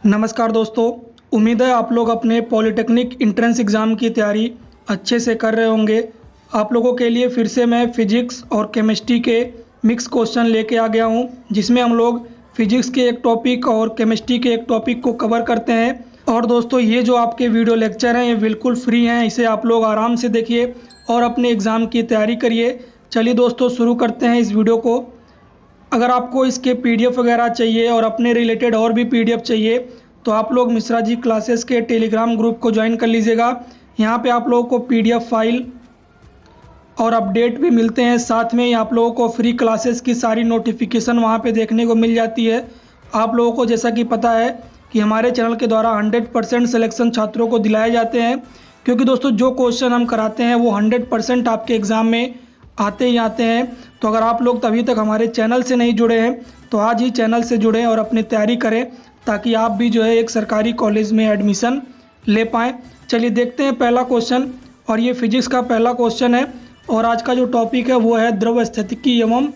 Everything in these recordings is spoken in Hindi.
नमस्कार दोस्तों। उम्मीद है आप लोग अपने पॉलिटेक्निक एंट्रेंस एग्ज़ाम की तैयारी अच्छे से कर रहे होंगे। आप लोगों के लिए फिर से मैं फिजिक्स और केमिस्ट्री के मिक्स क्वेश्चन लेके आ गया हूं, जिसमें हम लोग फिजिक्स के एक टॉपिक और केमिस्ट्री के एक टॉपिक को कवर करते हैं। और दोस्तों, ये जो आपके वीडियो लेक्चर हैं ये बिल्कुल फ्री हैं, इसे आप लोग आराम से देखिए और अपने एग्ज़ाम की तैयारी करिए। चलिए दोस्तों, शुरू करते हैं इस वीडियो को। अगर आपको इसके पीडीएफ वगैरह चाहिए और अपने रिलेटेड और भी पीडीएफ चाहिए तो आप लोग मिश्रा जी क्लासेस के टेलीग्राम ग्रुप को ज्वाइन कर लीजिएगा। यहाँ पे आप लोगों को पीडीएफ फाइल और अपडेट भी मिलते हैं, साथ में ही आप लोगों को फ्री क्लासेस की सारी नोटिफिकेशन वहाँ पे देखने को मिल जाती है। आप लोगों को जैसा कि पता है कि हमारे चैनल के द्वारा 100% सिलेक्शन छात्रों को दिलाए जाते हैं, क्योंकि दोस्तों जो क्वेश्चन हम कराते हैं वो 100% आपके एग्ज़ाम में आते ही आते हैं। तो अगर आप लोग तभी तक हमारे चैनल से नहीं जुड़े हैं तो आज ही चैनल से जुड़ें और अपनी तैयारी करें, ताकि आप भी जो है एक सरकारी कॉलेज में एडमिशन ले पाएँ। चलिए देखते हैं पहला क्वेश्चन, और ये फिजिक्स का पहला क्वेश्चन है। और आज का जो टॉपिक है वो है द्रव स्थितिकी एवं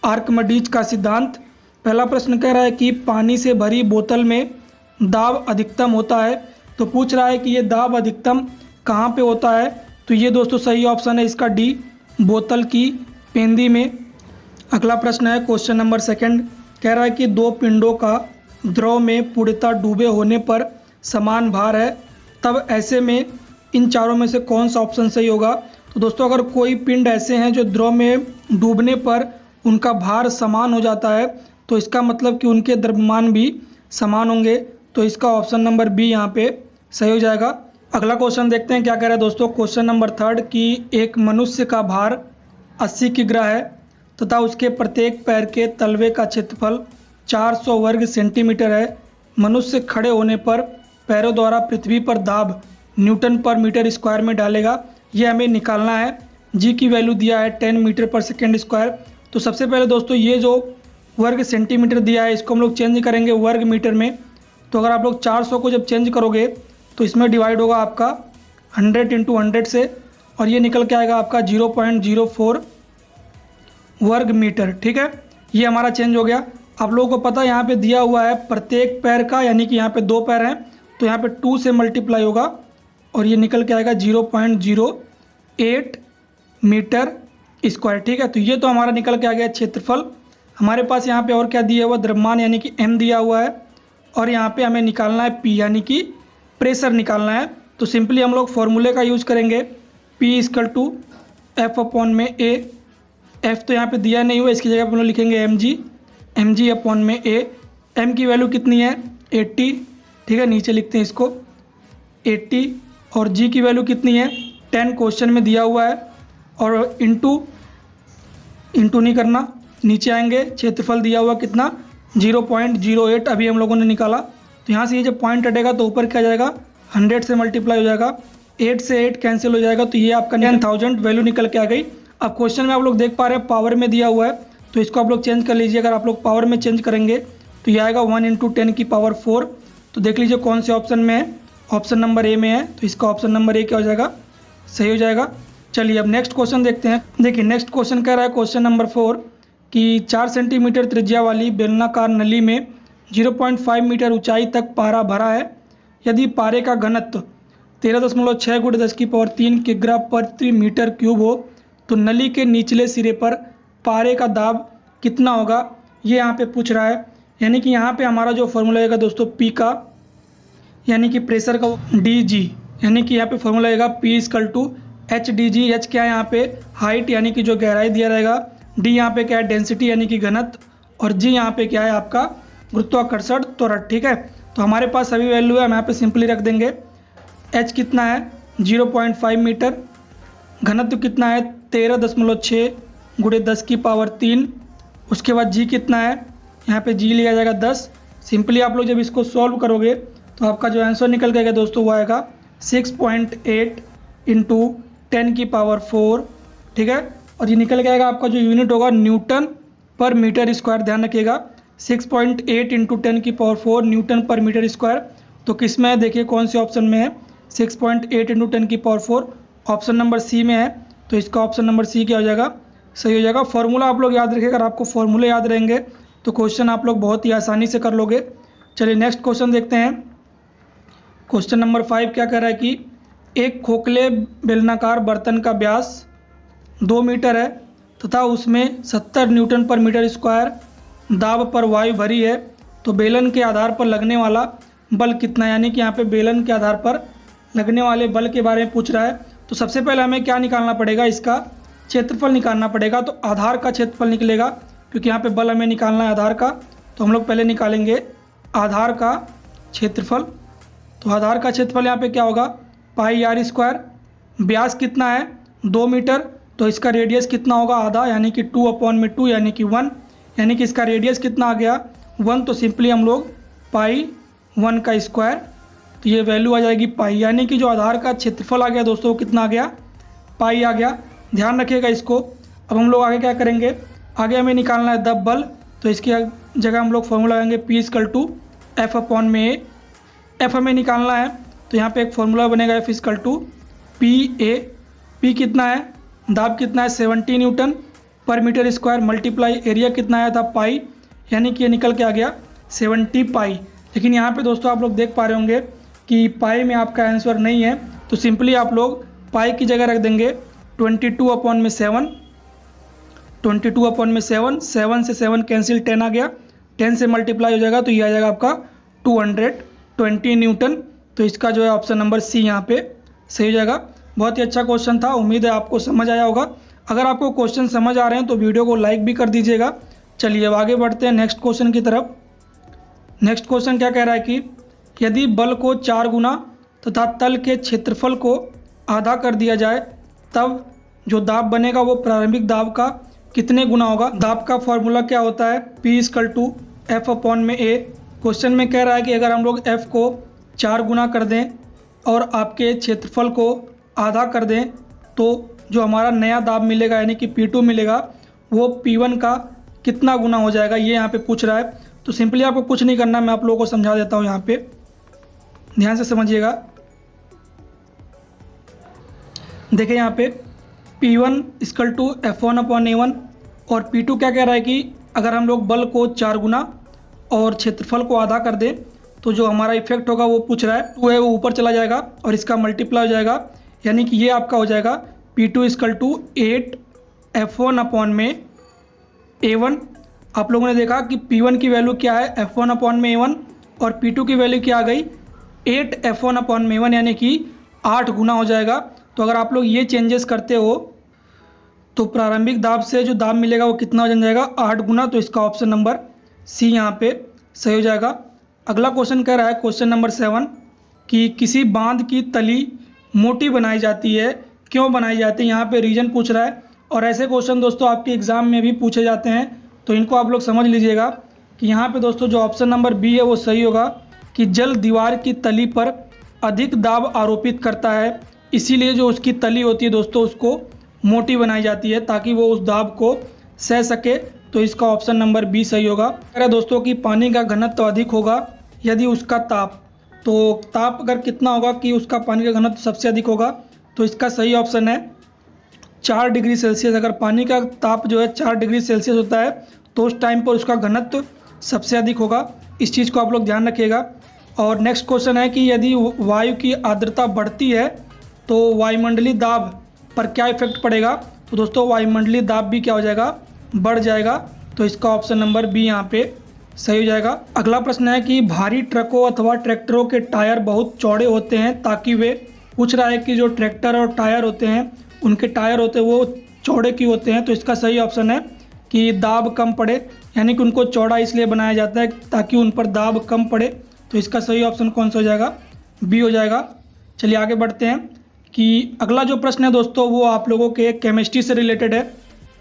आर्किमिडीज का सिद्धांत। पहला प्रश्न कह रहा है कि पानी से भरी बोतल में दाब अधिकतम होता है। तो पूछ रहा है कि ये दाब अधिकतम कहाँ पे होता है। तो ये दोस्तों सही ऑप्शन है इसका डी, बोतल की पेंदी में। अगला प्रश्न है क्वेश्चन नंबर सेकंड, कह रहा है कि दो पिंडों का द्रव में पूर्णतः डूबे होने पर समान भार है, तब ऐसे में इन चारों में से कौन सा ऑप्शन सही होगा। तो दोस्तों, अगर कोई पिंड ऐसे हैं जो द्रव में डूबने पर उनका भार समान हो जाता है तो इसका मतलब कि उनके द्रव्यमान भी समान होंगे। तो इसका ऑप्शन नंबर बी यहाँ पे सही हो जाएगा। अगला क्वेश्चन देखते हैं क्या कह रहा है दोस्तों। क्वेश्चन नंबर थर्ड कि एक मनुष्य का भार 80 किग्रा है तथा उसके प्रत्येक पैर के तलवे का क्षेत्रफल 400 वर्ग सेंटीमीटर है। मनुष्य खड़े होने पर पैरों द्वारा पृथ्वी पर दाब न्यूटन पर मीटर स्क्वायर में डालेगा। ये हमें निकालना है। जी की वैल्यू दिया है 10 मीटर पर सेकेंड स्क्वायर। तो सबसे पहले दोस्तों ये जो वर्ग सेंटीमीटर दिया है इसको हम लोग चेंज करेंगे वर्ग मीटर में। तो अगर आप लोग 400 को जब चेंज करोगे तो इसमें डिवाइड होगा आपका 100 × 100 से, और ये निकल के आएगा आपका 0.04 वर्ग मीटर। ठीक है, ये हमारा चेंज हो गया। आप लोगों को पता है यहाँ पे दिया हुआ है प्रत्येक पैर का, यानी कि यहाँ पे 2 पैर हैं तो यहाँ पे 2 से मल्टीप्लाई होगा और ये निकल के आएगा 0.08 मीटर स्क्वायर। ठीक है, तो ये तो हमारा निकल के आ गया क्षेत्रफल। हमारे पास यहाँ पे और क्या दिया हुआ, द्रव्यमान यानी कि m दिया हुआ है, और यहाँ पे हमें निकालना है p यानी कि प्रेशर निकालना है। तो सिंपली हम लोग फॉर्मूले का यूज़ करेंगे, P = F/A। F तो यहाँ पे दिया नहीं हुआ, इसकी जगह पर हम लोग लिखेंगे mg/A। m की वैल्यू कितनी है 80। ठीक है, नीचे लिखते हैं इसको 80, और g की वैल्यू कितनी है 10 क्वेश्चन में दिया हुआ है, और इंटू नहीं करना, नीचे आएंगे क्षेत्रफल दिया हुआ कितना 0.08 अभी हम लोगों ने निकाला। तो यहाँ से ये जब पॉइंट हटेगा तो ऊपर क्या जाएगा 100 से मल्टीप्लाई हो जाएगा, 8 से 8 कैंसिल हो जाएगा, तो ये आपका 10,000 वैल्यू निकल के आ गई। अब क्वेश्चन में आप लोग देख पा रहे हैं पावर में दिया हुआ है, तो इसको आप लोग चेंज कर लीजिए। अगर आप लोग पावर में चेंज करेंगे तो ये आएगा 1 × 10⁴। तो देख लीजिए कौन से ऑप्शन में है, ऑप्शन नंबर ए में है, तो इसका ऑप्शन नंबर ए क्या हो जाएगा, सही हो जाएगा। चलिए अब नेक्स्ट क्वेश्चन देखते हैं। देखिए नेक्स्ट क्वेश्चन कह रहा है क्वेश्चन नंबर 4 कि 4 सेंटीमीटर त्रिज्या वाली बेलनाकार नली में 0.5 मीटर ऊंचाई तक पारा भरा है। यदि पारे का घनत्व 13.6 × 10³ किग्रा प्रति मीटर क्यूब हो तो नली के निचले सिरे पर पारे का दाब कितना होगा, ये यहाँ पे पूछ रहा है। यानी कि यहाँ पे हमारा जो फॉर्मूला आएगा दोस्तों P का, यानी कि प्रेशर का dg, यानी कि यहाँ पे फॉर्मूला आएगा P = HdG। H क्या है यहाँ पे हाइट यानी कि जो गहराई दिया रहेगा, D यहाँ पे क्या है डेंसिटी यानी कि घनत्व, और G यहाँ पे क्या है आपका गुरुत्वाकर्षण त्वरण। ठीक है, तो हमारे पास सभी वैल्यू है, हम यहाँ पे सिंपली रख देंगे। H कितना है 0.5 मीटर, घनत्व कितना है 13.6 × 10⁻3। उसके बाद G कितना है, यहाँ पे G लिया जाएगा 10। सिंपली आप लोग जब इसको सॉल्व करोगे तो आपका जो आंसर निकल के आएगा दोस्तों वो आएगा 6.8 × 10⁴। ठीक है, और ये निकल के आएगा आपका जो यूनिट होगा न्यूटन पर मीटर स्क्वायर। ध्यान रखिएगा 6.8 × 10⁴ न्यूटन पर मीटर स्क्वायर। तो किस में है देखिए कौन से ऑप्शन में है, 6.8 × 10⁴ ऑप्शन नंबर सी में है। तो इसका ऑप्शन नंबर सी क्या हो जाएगा, सही हो जाएगा। फॉर्मूला आप लोग याद रखिएगा, अगर आपको फॉर्मूले याद रहेंगे तो क्वेश्चन आप लोग बहुत ही आसानी से कर लोगे। चलिए नेक्स्ट क्वेश्चन देखते हैं। क्वेश्चन नंबर 5 क्या कह रहा है कि एक खोखले बेलनाकार बर्तन का व्यास 2 मीटर है तथा उसमें 70 न्यूटन पर मीटर स्क्वायर दाब पर वायु भरी है, तो बेलन के आधार पर लगने वाला बल कितना है। यानी कि यहाँ पे बेलन के आधार पर लगने वाले बल के बारे में पूछ रहा है। तो सबसे पहले हमें क्या निकालना पड़ेगा, इसका क्षेत्रफल निकालना पड़ेगा। तो आधार का क्षेत्रफल निकलेगा, क्योंकि यहाँ पे बल हमें निकालना है आधार का। तो हम लोग पहले निकालेंगे आधार का क्षेत्रफल। तो आधार का क्षेत्रफल यहाँ पे क्या होगा, पाई आर स्क्वायर। व्यास कितना है 2 मीटर, तो इसका रेडियस कितना होगा आधा, यानी कि 2/2 यानी कि 1, यानी कि इसका रेडियस कितना आ गया 1। तो सिंपली हम लोग पाई 1 का स्क्वायर, तो ये वैल्यू आ जाएगी पाई, यानी कि जो आधार का क्षेत्रफल आ गया दोस्तों वो कितना आ गया, पाई आ गया। ध्यान रखिएगा इसको। अब हम लोग आगे क्या करेंगे, आगे हमें निकालना है दब बल। तो इसकी जगह हम लोग फॉर्मूला लगाएंगे P=F/A। F हमें निकालना है, तो यहाँ पे एक फॉर्मूला बनेगा F=PA। P कितना है, दाब कितना है 70 न्यूटन पर मीटर स्क्वायर, मल्टीप्लाई एरिया कितना आया था पाई, यानी कि ये निकल के आ गया 70 पाई। लेकिन यहाँ पे दोस्तों आप लोग देख पा रहे होंगे कि पाई में आपका आंसर नहीं है, तो सिंपली आप लोग पाई की जगह रख देंगे 22/7। 22/7, 7 से 7 कैंसिल, 10 आ गया, 10 से मल्टीप्लाई हो जाएगा तो ये आ जाएगा आपका 220 न्यूटन। तो इसका जो है ऑप्शन नंबर सी यहाँ पे सही हो जाएगा। बहुत ही अच्छा क्वेश्चन था, उम्मीद है आपको समझ आया होगा। अगर आपको क्वेश्चन समझ आ रहे हैं तो वीडियो को लाइक भी कर दीजिएगा। चलिए अब आगे बढ़ते हैं नेक्स्ट क्वेश्चन की तरफ। नेक्स्ट क्वेश्चन क्या कह रहा है कि यदि बल को 4 गुना तथा तल के क्षेत्रफल को आधा कर दिया जाए, तब जो दाब बनेगा वो प्रारंभिक दाब का कितने गुना होगा। दाब का फॉर्मूला क्या होता है, P=F/A। क्वेश्चन में कह रहा है कि अगर हम लोग F को 4 गुना कर दें और आपके क्षेत्रफल को आधा कर दें, तो जो हमारा नया दाब मिलेगा यानी कि P2 मिलेगा, वो P1 का कितना गुना हो जाएगा, ये यहाँ पे पूछ रहा है। तो सिंपली आपको कुछ नहीं करना, मैं आप लोगों को समझा देता हूँ। यहाँ पे ध्यान से समझिएगा। देखिए यहाँ पे P1=F1/A1 और P2 क्या कह रहा है कि अगर हम लोग बल को 4 गुना और क्षेत्रफल को आधा कर दें, तो जो हमारा इफेक्ट होगा वो पूछ रहा है, 2 है वो ऊपर चला जाएगा और इसका मल्टीप्लाई हो जाएगा, यानी कि ये आपका हो जाएगा P2=8F1/A1। आप लोगों ने देखा कि P1 की वैल्यू क्या है F1/A1 और P2 की वैल्यू क्या आ गई 8F1/A1, यानी कि 8 गुना हो जाएगा। तो अगर आप लोग ये चेंजेस करते हो तो प्रारंभिक दाब से जो दाब मिलेगा वो कितना हो जाएगा 8 गुना। तो इसका ऑप्शन नंबर सी यहाँ पे सही हो जाएगा। अगला क्वेश्चन कह रहा है क्वेश्चन नंबर 7 कि किसी बांध की तली मोटी बनाई जाती है, क्यों बनाई जाती है, यहाँ पे रीजन पूछ रहा है। और ऐसे क्वेश्चन दोस्तों आपके एग्जाम में भी पूछे जाते हैं, तो इनको आप लोग समझ लीजिएगा कि यहाँ पे दोस्तों जो ऑप्शन नंबर बी है वो सही होगा कि जल दीवार की तली पर अधिक दाब आरोपित करता है, इसीलिए जो उसकी तली होती है दोस्तों उसको मोटी बनाई जाती है ताकि वो उस दाब को सह सके। तो इसका ऑप्शन नंबर बी सही होगा। कह रहा है दोस्तों कि पानी का घनत्व अधिक होगा यदि उसका ताप, तो ताप अगर कितना होगा कि उसका पानी का घनत्व सबसे अधिक होगा, तो इसका सही ऑप्शन है 4 डिग्री सेल्सियस। अगर पानी का ताप जो है 4 डिग्री सेल्सियस होता है तो उस टाइम पर उसका घनत्व सबसे अधिक होगा। इस चीज़ को आप लोग ध्यान रखिएगा। और नेक्स्ट क्वेश्चन है कि यदि वायु की आर्द्रता बढ़ती है तो वायुमंडलीय दाब पर क्या इफेक्ट पड़ेगा। तो दोस्तों वायुमंडलीय दाब भी क्या हो जाएगा, बढ़ जाएगा। तो इसका ऑप्शन नंबर बी यहाँ पे सही हो जाएगा। अगला प्रश्न है कि भारी ट्रकों अथवा ट्रैक्टरों के टायर बहुत चौड़े होते हैं ताकि वे, पूछ रहा है कि जो ट्रैक्टर और टायर होते हैं उनके टायर होते हैं वो चौड़े क्यों होते हैं। तो इसका सही ऑप्शन है कि दाब कम पड़े, यानी कि उनको चौड़ा इसलिए बनाया जाता है ताकि उन पर दाब कम पड़े। तो इसका सही ऑप्शन कौन सा हो जाएगा, बी हो जाएगा। चलिए आगे बढ़ते हैं कि अगला जो प्रश्न है दोस्तों वो आप लोगों के केमिस्ट्री से रिलेटेड है।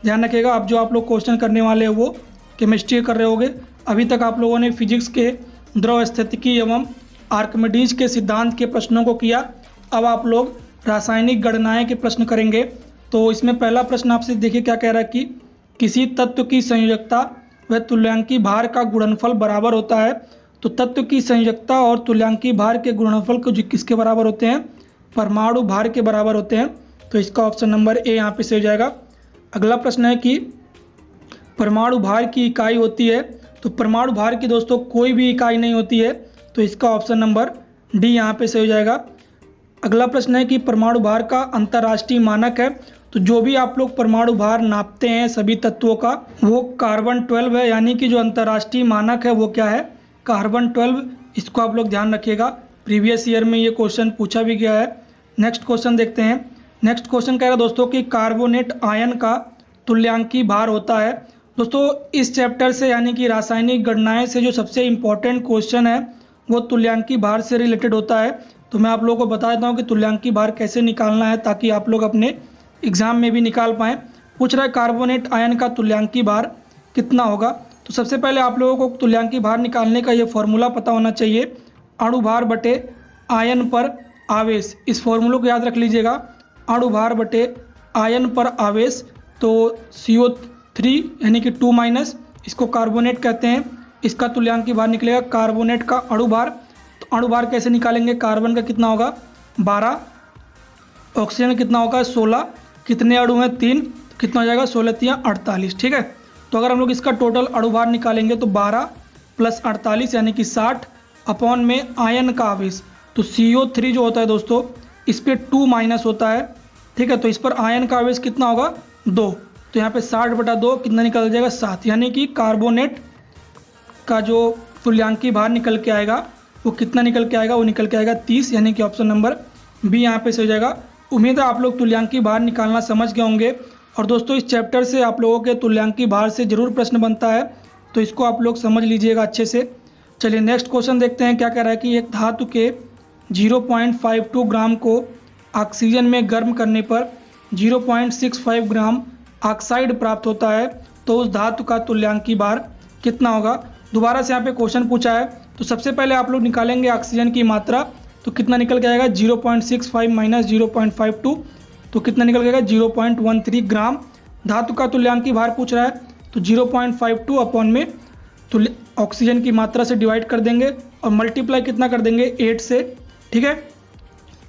ध्यान रखिएगा, अब जो आप लोग क्वेश्चन करने वाले हैं वो केमिस्ट्री कर रहे होंगे। अभी तक आप लोगों ने फिजिक्स के द्रव स्थितिकी एवं आर्किमिडीज के सिद्धांत के प्रश्नों को किया। अब आप लोग रासायनिक गणनाएं के प्रश्न करेंगे। तो इसमें पहला प्रश्न आपसे देखिए क्या कह रहा है कि किसी तत्व की संयोजकता व तुल्यांकी भार का गुणनफल बराबर होता है। तो तत्व की संयोजकता और तुल्यांकी भार के गुणनफल को किसके बराबर होते हैं, परमाणु भार के बराबर होते हैं। तो इसका ऑप्शन नंबर ए यहाँ पे सही हो जाएगा। अगला प्रश्न है कि परमाणु भार की इकाई होती है तो परमाणु भार की दोस्तों कोई भी इकाई नहीं होती है, तो इसका ऑप्शन नंबर डी यहाँ पे सही हो जाएगा। अगला प्रश्न है कि परमाणु भार का अंतर्राष्ट्रीय मानक है, तो जो भी आप लोग परमाणु भार नापते हैं सभी तत्वों का वो कार्बन 12 है, यानी कि जो अंतर्राष्ट्रीय मानक है वो क्या है, कार्बन 12। इसको आप लोग ध्यान रखिएगा, प्रीवियस ईयर में ये क्वेश्चन पूछा भी गया है। नेक्स्ट क्वेश्चन देखते हैं। नेक्स्ट क्वेश्चन कह रहा है दोस्तों कि कार्बोनेट आयन का तुल्यांकी भार होता है। दोस्तों इस चैप्टर से यानी कि रासायनिक गणनाएं से जो सबसे इम्पोर्टेंट क्वेश्चन है वो तुल्यांकी भार से रिलेटेड होता है। तो मैं आप लोगों को बता देता हूँ कि तुल्यांकी भार कैसे निकालना है ताकि आप लोग अपने एग्जाम में भी निकाल पाएँ। पूछ रहा है कार्बोनेट आयन का तुल्यांकी भार कितना होगा। तो सबसे पहले आप लोगों को तुल्यांकी भार निकालने का ये फॉर्मूला पता होना चाहिए, अणु भार बटे आयन पर आवेश। इस फॉर्मूले को याद रख लीजिएगा, अणु भार बटे आयन पर आवेश। तो CO3 यानी कि 2- इसको कार्बोनेट कहते हैं, इसका तुल्यांकी भार निकलेगा कार्बोनेट का अणु भार। तो अणु भार कैसे निकालेंगे, कार्बन का कितना होगा 12, ऑक्सीजन कितना होगा 16, कितने अणु हैं 3, कितना हो जाएगा 16 × 3 = 48। ठीक है, तो अगर हम लोग इसका टोटल अणु भार निकालेंगे तो 12 + 48 यानी कि 60 अपॉन में आयन का आवेश। तो CO3 जो होता है दोस्तों इस पर 2- होता है। ठीक है, तो इस पर आयन का आवेश कितना होगा 2, तो यहाँ पे 60/2 कितना निकल जाएगा 7, यानी कि कार्बोनेट का जो तुल्यांकी भार निकल के आएगा वो कितना निकल के आएगा, वो निकल के आएगा 30, यानी कि ऑप्शन नंबर बी यहाँ पे सही हो जाएगा। उम्मीद है आप लोग तुल्यांकी भार निकालना समझ गए होंगे। और दोस्तों इस चैप्टर से आप लोगों के तुल्यांकी भार से जरूर प्रश्न बनता है, तो इसको आप लोग समझ लीजिएगा अच्छे से। चलिए नेक्स्ट क्वेश्चन देखते हैं क्या कह रहा है कि एक धातु के 0.52 ग्राम को ऑक्सीजन में गर्म करने पर 0.65 ग्राम ऑक्साइड प्राप्त होता है, तो उस धातु का तुल्यांकी भार कितना होगा। दोबारा से यहाँ पे क्वेश्चन पूछा है, तो सबसे पहले आप लोग निकालेंगे ऑक्सीजन की मात्रा, तो कितना निकल के आएगा 0.65 - 0.52, तो कितना निकल गया 0.13 ग्राम। धातु का तुल्यांकी भार पूछ रहा है, तो 0.52 अपॉन में ऑक्सीजन की मात्रा से डिवाइड कर देंगे और मल्टीप्लाई कितना कर देंगे 8 से। ठीक है,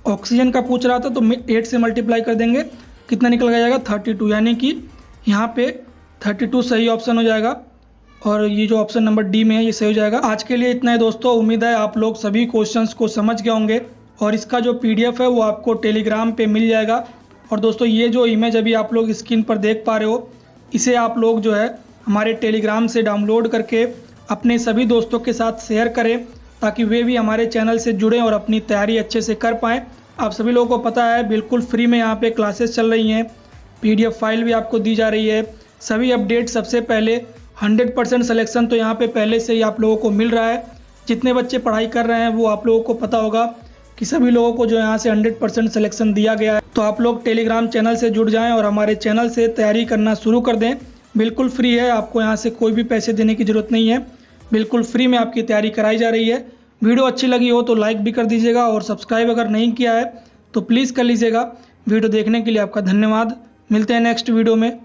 ऑक्सीजन का पूछ रहा था तो 8 से मल्टीप्लाई कर देंगे, कितना निकल जाएगा 32, यानी कि यहाँ पे 32 सही ऑप्शन हो जाएगा और ये जो ऑप्शन नंबर डी में है ये सही हो जाएगा। आज के लिए इतना है दोस्तों, उम्मीद है आप लोग सभी क्वेश्चंस को समझ गए होंगे और इसका जो PDF है वो आपको टेलीग्राम पे मिल जाएगा। और दोस्तों ये जो इमेज अभी आप लोग स्क्रीन पर देख पा रहे हो, इसे आप लोग जो है हमारे टेलीग्राम से डाउनलोड करके अपने सभी दोस्तों के साथ शेयर करें ताकि वे भी हमारे चैनल से जुड़ें और अपनी तैयारी अच्छे से कर पाएँ। आप सभी लोगों को पता है बिल्कुल फ्री में यहाँ पे क्लासेस चल रही हैं, PDF फाइल भी आपको दी जा रही है। सभी अपडेट सबसे पहले 100% सिलेक्शन तो यहाँ पे पहले से ही आप लोगों को मिल रहा है। जितने बच्चे पढ़ाई कर रहे हैं वो आप लोगों को पता होगा कि सभी लोगों को जो यहाँ से 100% सिलेक्शन दिया गया है। तो आप लोग टेलीग्राम चैनल से जुड़ जाएं और हमारे चैनल से तैयारी करना शुरू कर दें। बिल्कुल फ्री है, आपको यहाँ से कोई भी पैसे देने की ज़रूरत नहीं है, बिल्कुल फ्री में आपकी तैयारी कराई जा रही है। वीडियो अच्छी लगी हो तो लाइक भी कर दीजिएगा और सब्सक्राइब अगर नहीं किया है तो प्लीज़ कर लीजिएगा। वीडियो देखने के लिए आपका धन्यवाद। मिलते हैं नेक्स्ट वीडियो में।